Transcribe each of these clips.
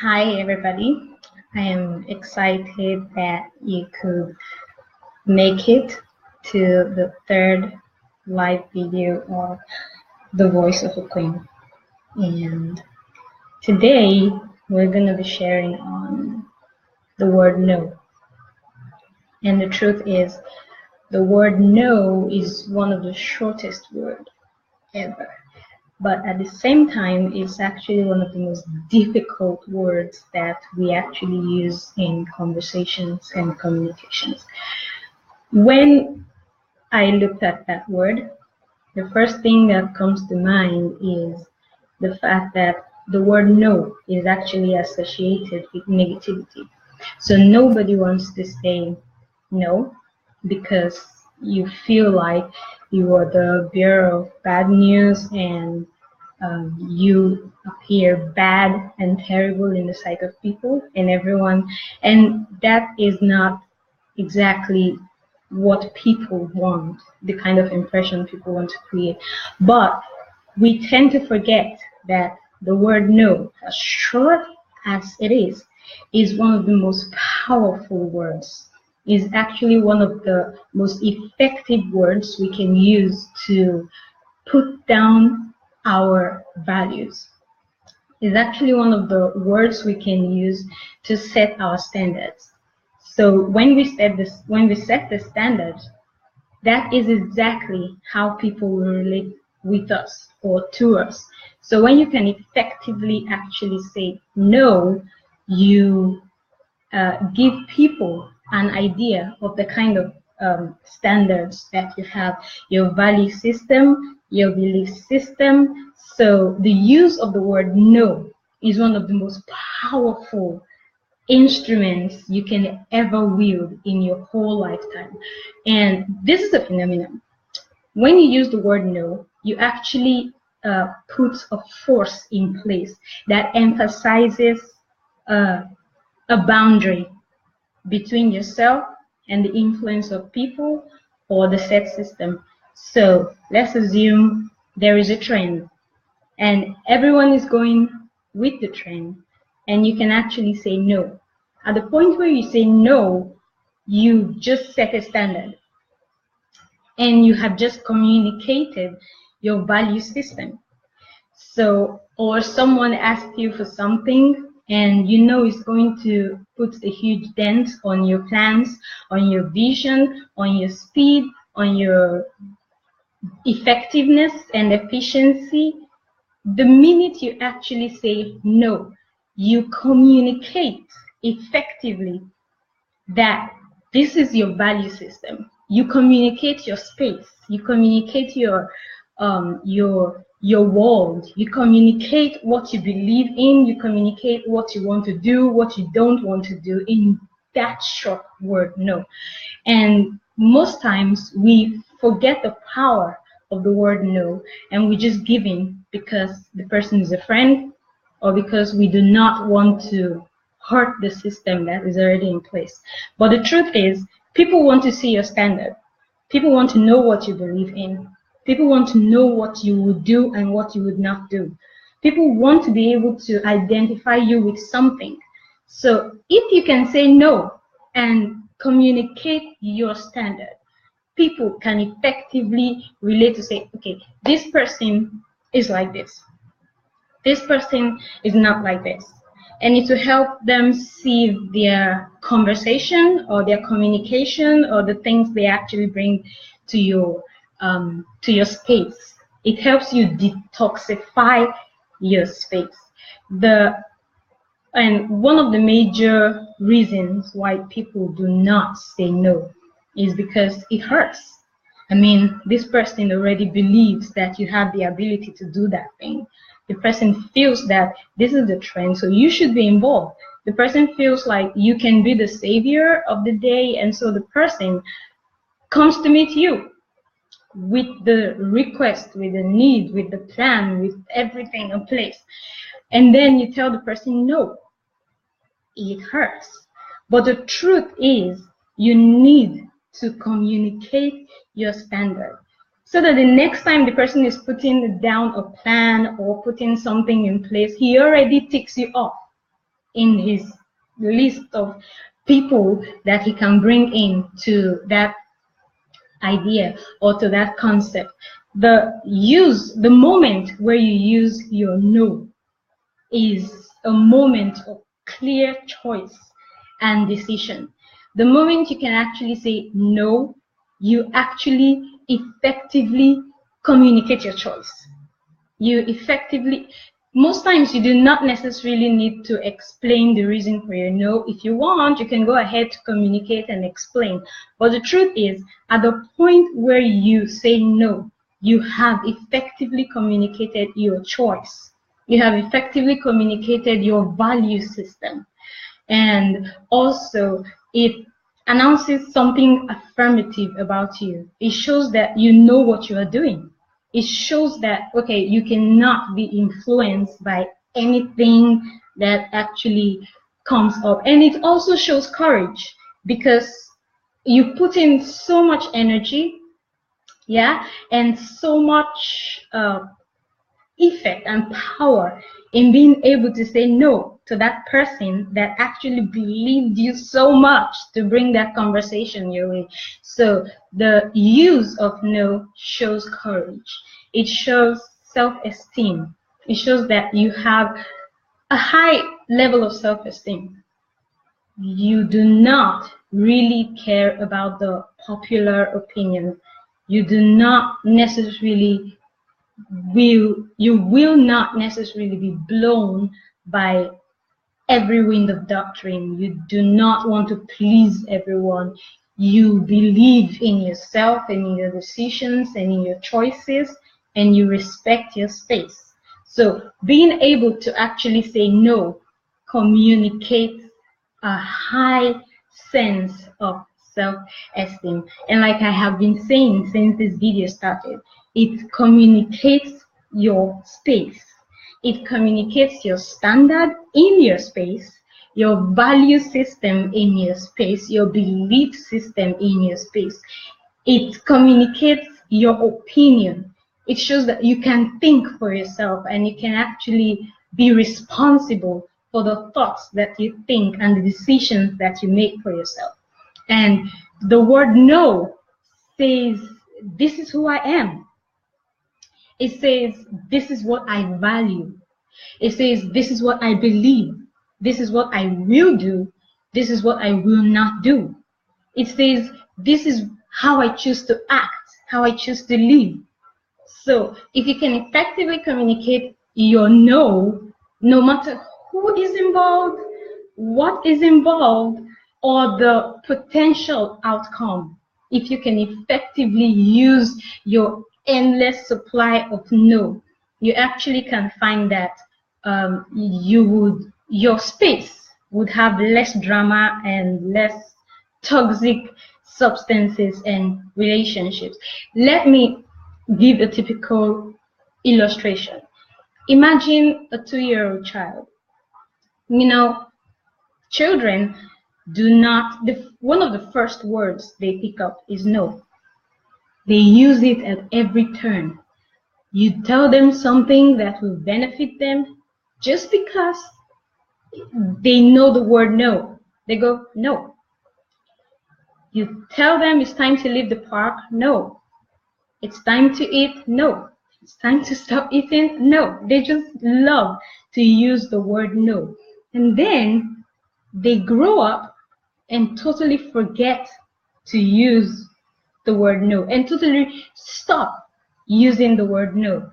Hi, everybody. I am excited that you could make it to the third live video of The Voice of a Queen. And today we're going to be sharing on the word no. And the truth is, the word no is one of the shortest words ever. But at the same time, it's actually one of the most difficult words that we actually use in conversations and communications. When I looked at that word, the first thing that comes to mind is the fact that the word no is actually associated with negativity. So nobody wants to say no because you feel like you are the bearer of bad news and you appear bad and terrible in the sight of people and everyone, and that is not exactly what people want, the kind of impression people want to create. But we tend to forget that the word no, as short as it is one of the most powerful words, is actually one of the most effective words we can use to put down our values. Is actually one of the words we can use to set our standards. So when we set the standards, that is exactly how people will relate with us or to us. So when you can effectively actually say no, you give people an idea of the kind of standards that you have, your value system, your belief system. So the use of the word no is one of the most powerful instruments you can ever wield in your whole lifetime. And this is a phenomenon. When you use the word no, you actually put a force in place that emphasizes a boundary between yourself and the influence of people or the set system. So let's assume there is a trend and everyone is going with the trend, and you can actually say no. At the point where you say no, you just set a standard and you have just communicated your value system. So, or someone asks you for something and you know it's going to put a huge dent on your plans, on your vision, on your speed, on your effectiveness and efficiency. The minute you actually say no, you communicate effectively that this is your value system. You communicate your space. You communicate your world. You communicate what you believe in. You communicate what you want to do, what you don't want to do in that short word no. And most times we forget the power of the word no, and we just give in because the person is a friend or because we do not want to hurt the system that is already in place. But the truth is, people want to see your standard. People want to know what you believe in. People want to know what you would do and what you would not do. People want to be able to identify you with something. So if you can say no and communicate your standard, people can effectively relate to say, okay, this person is like this. This person is not like this. And it will help them see their conversation or their communication or the things they actually bring to your space. It helps you detoxify your space. And one of the major reasons why people do not say no is because it hurts. I mean, this person already believes that you have the ability to do that thing. The person feels that this is the trend, so you should be involved. The person feels like you can be the savior of the day, and so the person comes to meet you with the request, with the need, with the plan, with everything in place. And then you tell the person no. It hurts. But the truth is, you need to communicate your standard so that the next time the person is putting down a plan or putting something in place, he already ticks you off. in his list of people that he can bring in to that idea or to that concept. The moment where you use your no is a moment of clear choice and decision. The moment you can actually say no, you actually effectively communicate your choice. You effectively, most times you do not necessarily need to explain the reason for your no. If you want, you can go ahead to communicate and explain. But the truth is, at the point where you say no, you have effectively communicated your choice. You have effectively communicated your value system. And also, it announces something affirmative about you. It shows that you know what you are doing. It shows that, okay, you cannot be influenced by anything that actually comes up. And it also shows courage, because you put in so much energy, yeah, and so much effect and power in being able to say no to that person that actually believed you so much to bring that conversation your way. So the use of no shows courage. It shows self-esteem. It shows that you have a high level of self-esteem. You do not really care about the popular opinion. You do not necessarily you will not necessarily be blown by every wind of doctrine. You do not want to please everyone. You believe in yourself and in your decisions and in your choices, and you respect your space. So being able to actually say no communicates a high sense of self-esteem. And like I have been saying since this video started, it communicates your space. It communicates your standard in your space, your value system in your space, your belief system in your space. It communicates your opinion. It shows that you can think for yourself and you can actually be responsible for the thoughts that you think and the decisions that you make for yourself. And the word no says, this is who I am. It says, this is what I value. It says, this is what I believe. This is what I will do. This is what I will not do. It says, this is how I choose to act, how I choose to live. So if you can effectively communicate your no, no matter who is involved, what is involved, or the potential outcome, if you can effectively use your endless supply of no, you actually can find that your space would have less drama and less toxic substances and relationships. Let me give a typical illustration. Imagine a 2-year-old child. You know, children do not, one of the first words they pick up is no. They use it at every turn. You tell them something that will benefit them, just because they know the word no, they go no. You tell them it's time to leave the park, no. It's time to eat, no. It's time to stop eating, no. They just love to use the word no. And then they grow up and totally forget to use the word no and totally stop using the word no.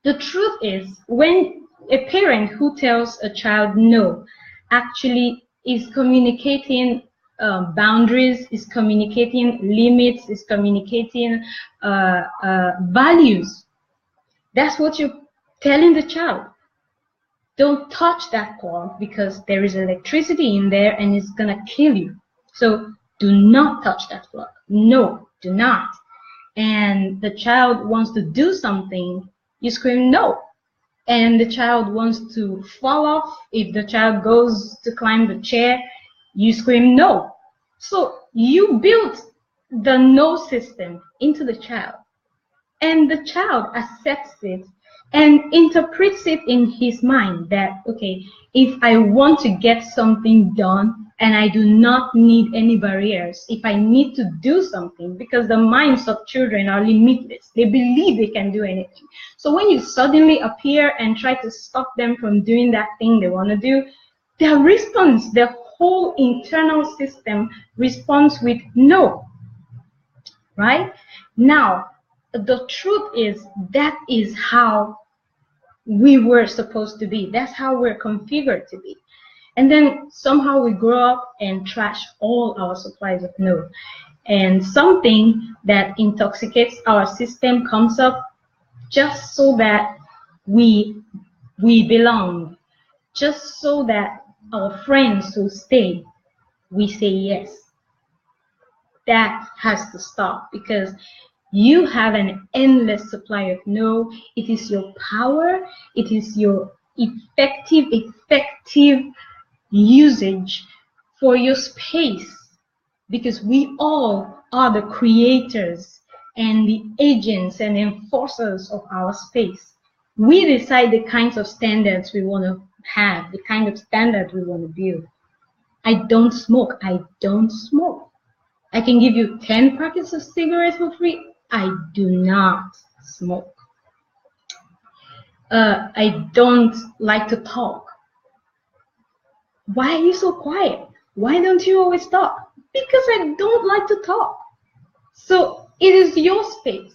The truth is, when a parent who tells a child no actually is communicating boundaries, is communicating limits, is communicating values. That's what you're telling the child. Don't touch that plug because there is electricity in there and it's gonna kill you. So do not touch that plug. No, do not. And the child wants to do something, you scream no. And the child wants to fall off. If the child goes to climb the chair, you scream no. So you built the no system into the child, and the child accepts it and interprets it in his mind that, okay, if I want to get something done and I do not need any barriers, if I need to do something, because the minds of children are limitless, they believe they can do anything. So when you suddenly appear and try to stop them from doing that thing they want to do, their response, their whole internal system responds with no, right? Now, the truth is that is how we were supposed to be. That's how we're configured to be. And then somehow we grow up and trash all our supplies of no. And something that intoxicates our system comes up just so that we belong, just so that our friends will stay, we say yes. That has to stop, because you have an endless supply of no. It is your power, it is your effective usage for your space, because we all are the creators and the agents and enforcers of our space. We decide the kinds of standards we want to have, the kind of standards we want to build. I don't smoke. I don't smoke. I can give you 10 packets of cigarettes for free. I do not smoke. I don't like to talk. Why are you so quiet? Why don't you always talk? Because I don't like to talk. So it is your space.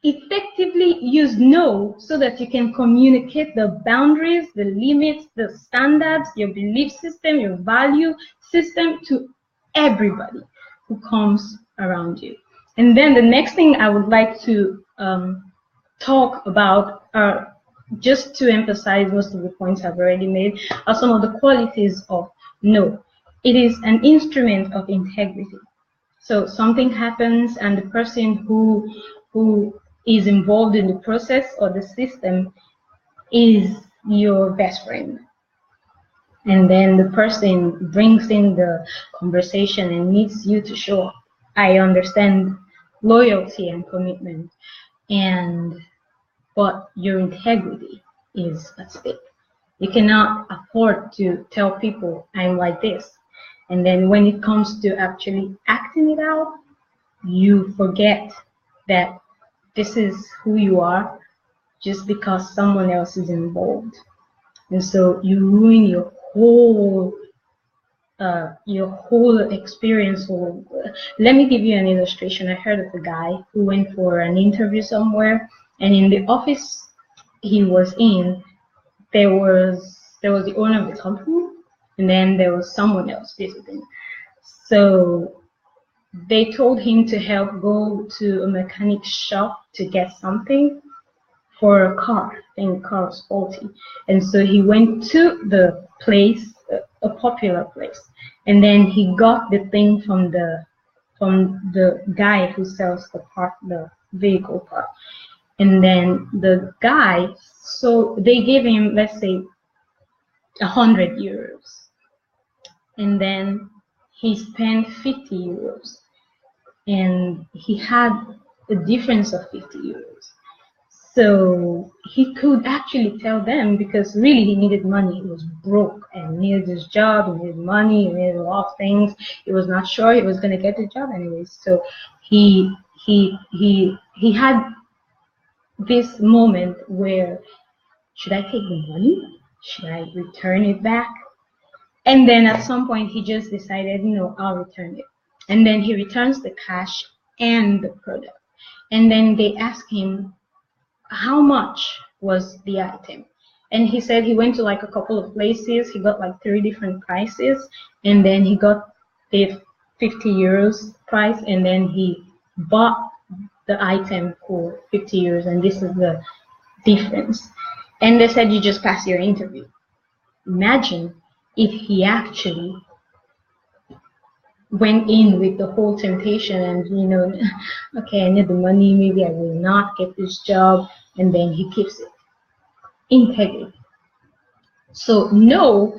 Effectively use no so that you can communicate the boundaries, the limits, the standards, your belief system, your value system to everybody who comes around you. And then the next thing I would like to talk about, just to emphasize most of the points I've already made, are some of the qualities of no. It is an instrument of integrity. So something happens and the person who is involved in the process or the system is your best friend. And then the person brings in the conversation and needs you to show, I understand loyalty and commitment, but your integrity is at stake. You cannot afford to tell people I'm like this, and then when it comes to actually acting it out, you forget that this is who you are just because someone else is involved. And so you ruin your whole experience. Let me give you an illustration. I heard of a guy who went for an interview somewhere, and in the office he was in, there was the owner of the company, and then there was someone else visiting. So they told him to help go to a mechanic shop to get something for a car. I think the car was faulty. And so he went to the place, a popular place, and then he got the thing from the guy who sells the vehicle part. And then the guy, so they gave him, let's say, 100 euros. And then he spent 50 euros. And he had a difference of 50 euros. So he could actually tell them, because really he needed money. He was broke and needed his job, he needed money, he needed a lot of things. He was not sure he was going to get the job anyways. So he had this moment where, should I take the money? Should I return it back? And then at some point he just decided, no, I'll return it. And then he returns the cash and the product. And then they ask him, how much was the item? And he said he went to like a couple of places, he got like 3 different prices, and then he got the 50 euros price, and then he bought the item for 50 euros, and this is the difference. And they said, you just pass your interview. Imagine if he actually went in with the whole temptation and, okay, I need the money, maybe I will not get this job, and then he keeps it. Integrity. So no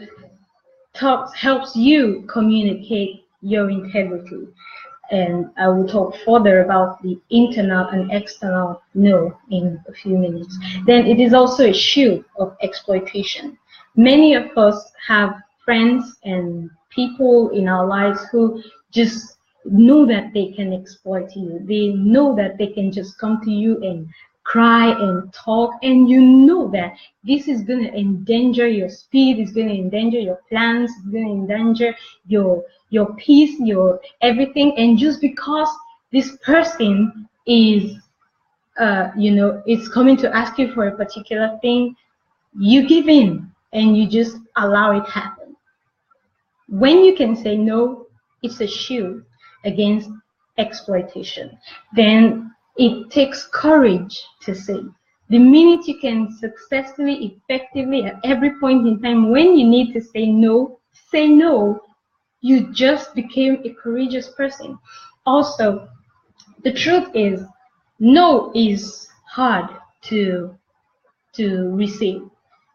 helps you communicate your integrity. and I will talk further about the internal and external no in a few minutes. Then it is also a shield of exploitation. Many of us have friends and people in our lives who just know that they can exploit you. They know that they can just come to you and cry and talk, and you know that this is going to endanger your speed, it's going to endanger your plans, it's going to endanger your peace, your everything. And just because this person is is coming to ask you for a particular thing, you give in and you just allow it happen. When you can say no, it's a shield against exploitation. Then it takes courage to say. The minute you can successfully, effectively, at every point in time, when you need to say no, you just became a courageous person. Also, the truth is, no is hard to receive.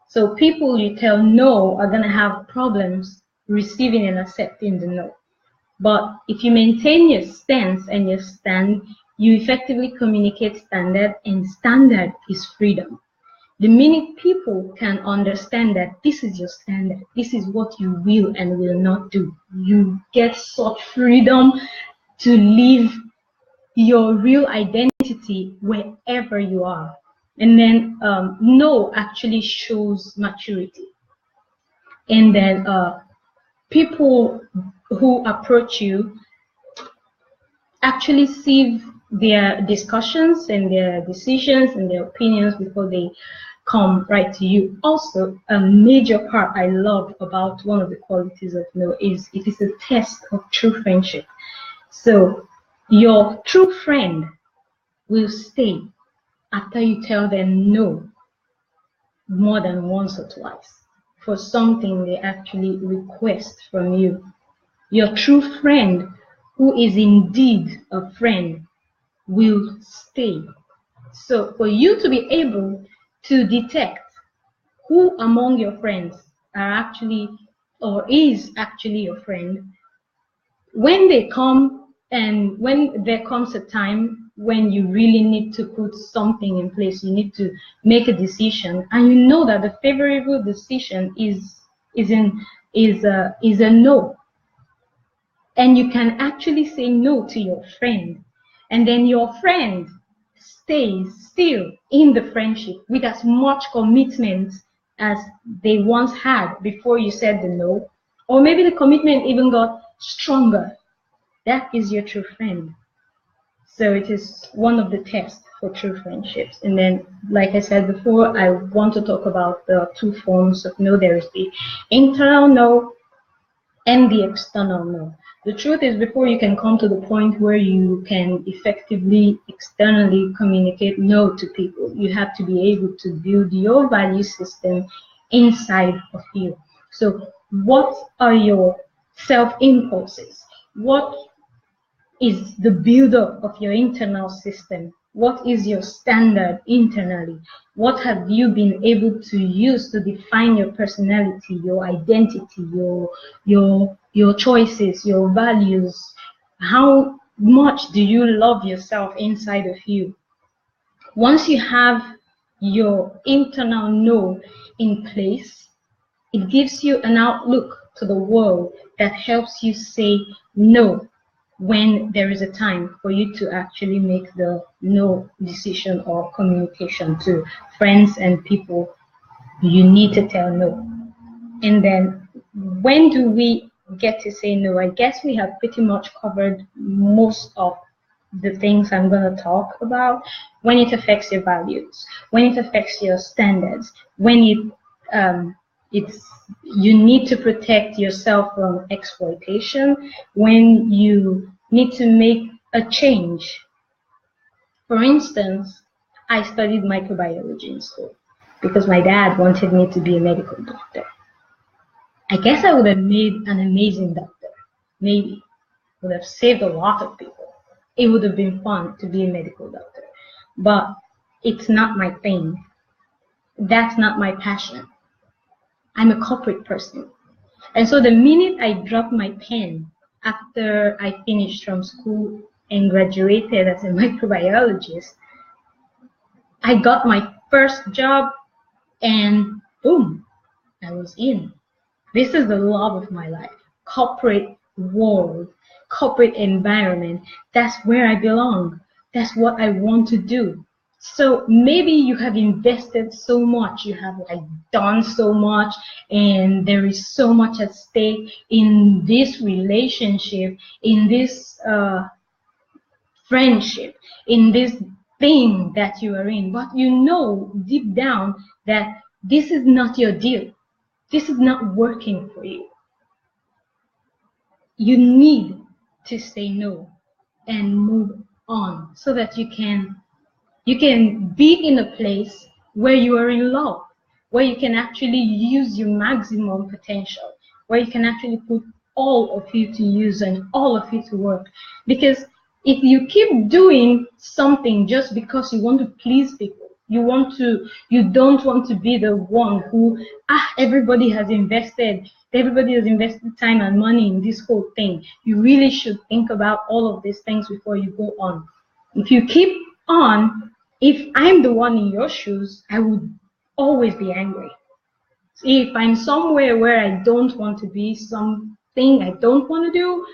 So people you tell no are going to have problems receiving and accepting the no. But if you maintain your stance and your stand, you effectively communicate standard, and standard is freedom. The minute people can understand that this is your standard, this is what you will and will not do, you get such freedom to live your real identity wherever you are. And then no actually shows maturity. And then people who approach you actually sieve their discussions and their decisions and their opinions before they come right to you. Also, a major part I love about one of the qualities of no is it is a test of true friendship. So your true friend will stay after you tell them no more than once or twice for something they actually request from you. Your true friend, who is indeed a friend, will stay. So for you to be able to detect who among your friends are actually or is actually your friend, when they come and when there comes a time when you really need to put something in place, you need to make a decision, and you know that the favorable decision is a no, and you can actually say no to your friend, and then your friend stays still in the friendship with as much commitment as they once had before you said the no, or maybe the commitment even got stronger. That is your true friend. So it is one of the tests for true friendships. And then, like I said before, I want to talk about the two forms of no. There is the internal no and the external no. The truth is, before you can come to the point where you can effectively externally communicate no to people, you have to be able to build your value system inside of you. So what are your self-impulses? What is the buildup of your internal system? What is your standard internally? What have you been able to use to define your personality, your identity, your choices, your values? How much do you love yourself inside of you? Once you have your internal no in place, it gives you an outlook to the world that helps you say no when there is a time for you to actually make the no decision or communication to friends and people you need to tell no. And then when do we get to say no? I guess we have pretty much covered most of the things I'm going to talk about. When it affects your values, when it affects your standards, when you need to protect yourself from exploitation, when you need to make a change. For instance, I studied microbiology in school because my dad wanted me to be a medical doctor. I guess I would have made an amazing doctor. Maybe would have saved a lot of people. It would have been fun to be a medical doctor. But it's not my thing. That's not my passion. I'm a corporate person. And so the minute I dropped my pen after I finished from school and graduated as a microbiologist, I got my first job and boom, I was in. This is the love of my life. Corporate world, corporate environment. That's where I belong. That's what I want to do. So maybe you have invested so much, you have like done so much, and there is so much at stake in this relationship, in this friendship, in this thing that you are in. But you know deep down that this is not your deal. This is not working for you. You need to say no and move on so that you can be in a place where you are in love, where you can actually use your maximum potential, where you can actually put all of you to use and all of you to work. Because if you keep doing something just because you want to please people, you don't want to be the one who everybody has invested time and money in this whole thing. You really should think about all of these things before you go on. If you keep on, if I'm the one in your shoes, I would always be angry. If I'm somewhere where I don't want to be, something I don't want to do,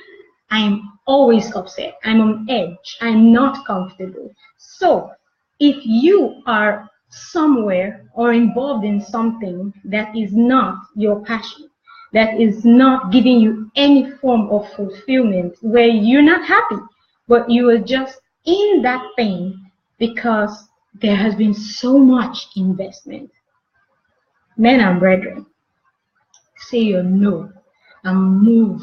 I'm always upset. I'm on edge. I'm not comfortable. So if you are somewhere or involved in something that is not your passion, that is not giving you any form of fulfillment, where you're not happy, but you are just in that thing because there has been so much investment. Men and brethren, say your no and move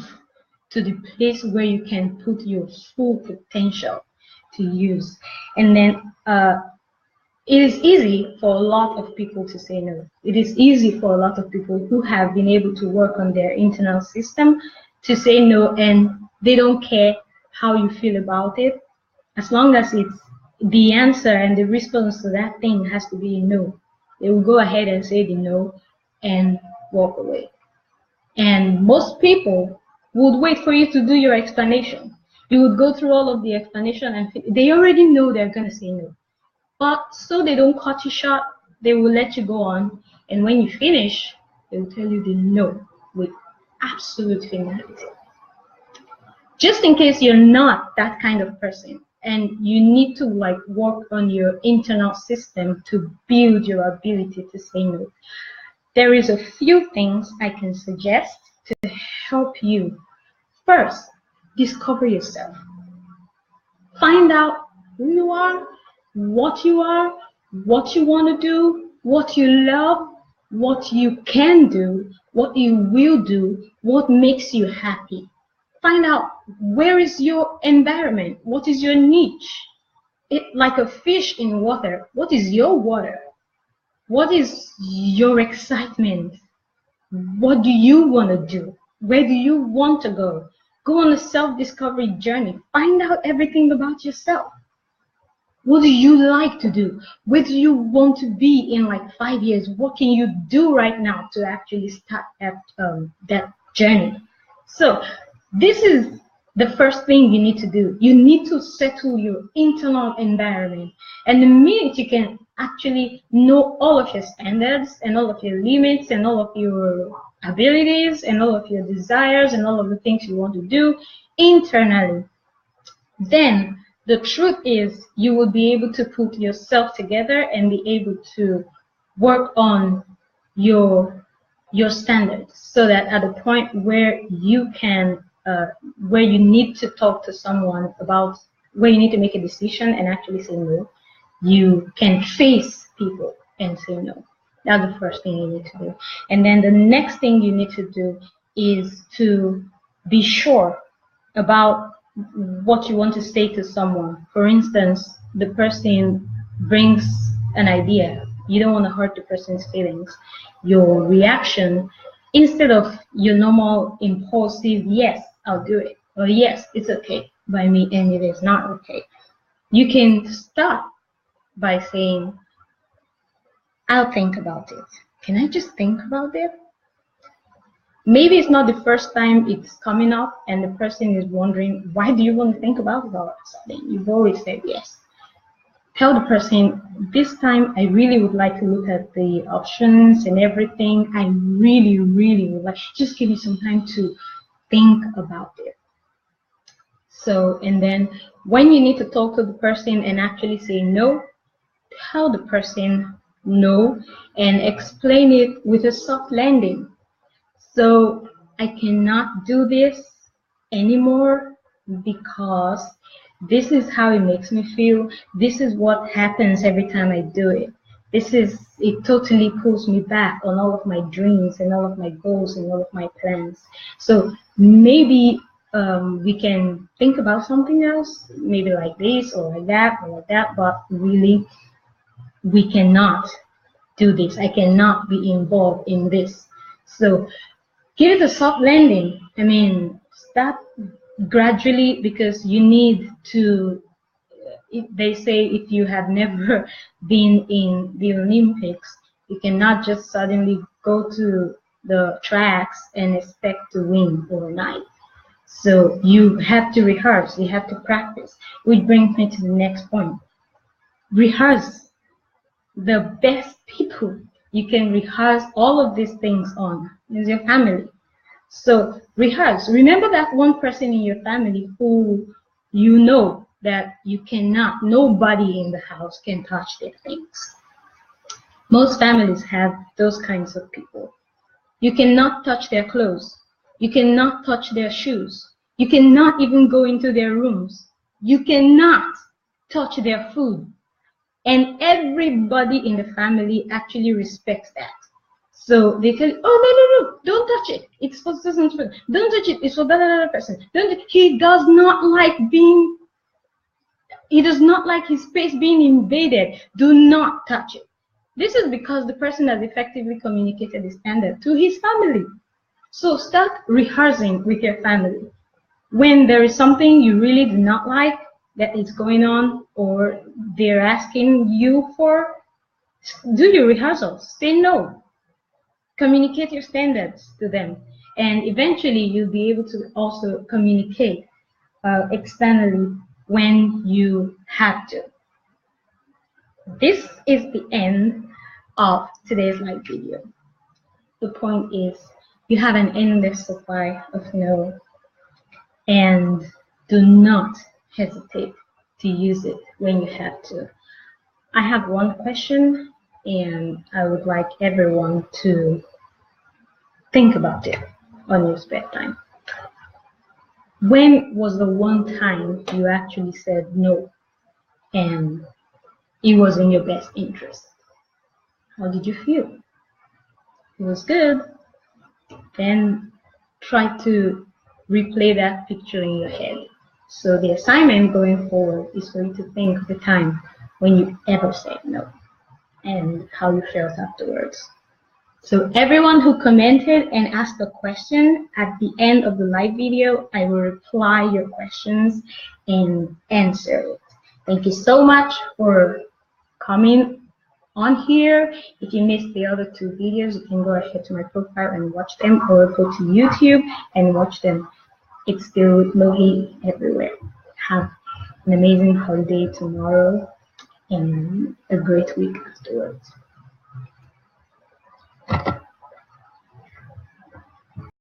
to the place where you can put your full potential to use. And then it is easy for a lot of people to say no. It is easy for a lot of people who have been able to work on their internal system to say no, and they don't care how you feel about it. As long as it's the answer and the response to that thing has to be no, they will go ahead and say the no and walk away. And most people would wait for you to do your explanation. You would go through all of the explanation and they already know they're going to say no. But so they don't cut you short, they will let you go on. And when you finish, they will tell you the no with absolute finality. Just in case you're not that kind of person and you need to like work on your internal system to build your ability to say no, there is a few things I can suggest to help you. First, discover yourself. Find out who you are, what you want to do, what you love, what you can do, what you will do, what makes you happy. Find out where is your environment, what is your niche. Like a fish in water, what is your water? What is your excitement? What do you want to do? Where do you want to go? Go on a self-discovery journey. Find out everything about yourself. What do you like to do? Where do you want to be in like 5 years? What can you do right now to actually start that journey? So this is the first thing you need to do. You need to settle your internal environment. And the minute you can actually know all of your standards and all of your limits and all of your abilities and all of your desires and all of the things you want to do internally, then the truth is you will be able to put yourself together and be able to work on your standards, so that at the point where you can where you need to talk to someone about, where you need to make a decision and actually say no, you can face people and say no. That's the first thing you need to do. And then the next thing you need to do is to be sure about what you want to say to someone. For instance, the person brings an idea. You don't want to hurt the person's feelings. Your reaction, instead of your normal impulsive, yes, I'll do it, or yes, it's okay by me, and it is not okay, you can start by saying, I'll think about it. Can I just think about it? Maybe it's not the first time it's coming up and the person is wondering, why do you want to think about it all of a sudden? You've always said yes. Tell the person, this time I really would like to look at the options and everything. I really, really would like, just give you some time to think about it. So, and then when you need to talk to the person and actually say no, tell the person no and explain it with a soft landing. So I cannot do this anymore because this is how it makes me feel. This is what happens every time I do it. It totally pulls me back on all of my dreams and all of my goals and all of my plans. So maybe we can think about something else, maybe like this or like that, but really we cannot do this. I cannot be involved in this. So give it a soft landing. I mean, start gradually because you need to. They say if you have never been in the Olympics, you cannot just suddenly go to the tracks and expect to win overnight. So you have to rehearse, you have to practice, which brings me to the next point. Rehearse. The best people you can rehearse all of these things on is your family. So rehearse. Remember that one person in your family who you know that you cannot, nobody in the house can touch their things. Most families have those kinds of people. You cannot touch their clothes. You cannot touch their shoes. You cannot even go into their rooms. You cannot touch their food. And everybody in the family actually respects that. So they tell you, oh, no, don't touch it. It's for this person. Don't touch it. It's for that other person. He does not like his space being invaded. Do not touch it. This is because the person has effectively communicated the standard to his family. So start rehearsing with your family. When there is something you really do not like that is going on or they're asking you for, do your rehearsals. Say no. Communicate your standards to them. And eventually you'll be able to also communicate externally when you have to. This is the end of today's live video. The point is, you have an endless supply of no, and do not hesitate to use it when you have to. I have one question, and I would like everyone to think about it on your spare time. When was the one time you actually said no and it was in your best interest? How did you feel? It was good. Then try to replay that picture in your head. So the assignment going forward is for you to think of the time when you ever said no and how you felt afterwards. So everyone who commented and asked a question, at the end of the live video, I will reply your questions and answer it. Thank you so much for coming on here. If you missed the other two videos, you can go ahead to my profile and watch them, or go to YouTube and watch them. It's still Lohi everywhere. Have an amazing holiday tomorrow and a great week afterwards.